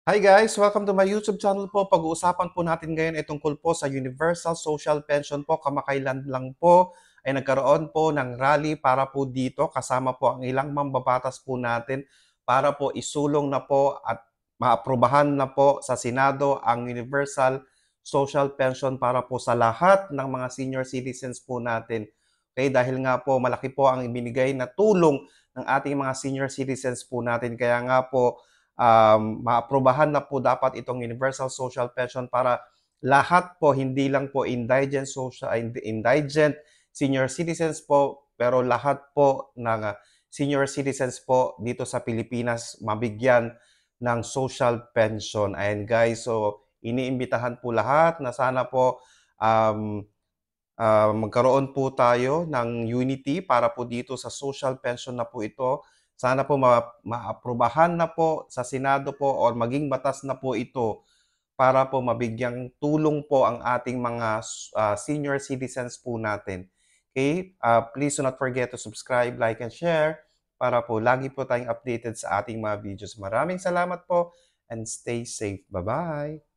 Hi guys! Welcome to my YouTube channel po. Pag-uusapan po natin ngayon ay tungkol po sa Universal Social Pension po. Kamakailan lang po ay nagkaroon po ng rally para po dito kasama po ang ilang mambabatas po natin para po isulong na po at maaprubahan na po sa Senado ang Universal Social Pension para po sa lahat ng mga senior citizens po natin. Okay, dahil nga po malaki po ang ibinigay na tulong ng ating mga senior citizens po natin. Kaya nga po maaprubahan na po dapat itong Universal Social Pension para lahat po, hindi lang po indigent senior citizens po, pero lahat po ng senior citizens po dito sa Pilipinas mabigyan ng social pension. Ayan guys, so iniimbitahan po lahat na sana po um, magkaroon po tayo ng unity para po dito sa social pension na po ito. Sana po maaprubahan na po sa Senado po o maging batas na po ito para po mabigyang tulong po ang ating mga senior citizens po natin. Okay? Please do not forget to subscribe, like, and share para po lagi po tayong updated sa ating mga videos. Maraming salamat po and stay safe. Bye-bye!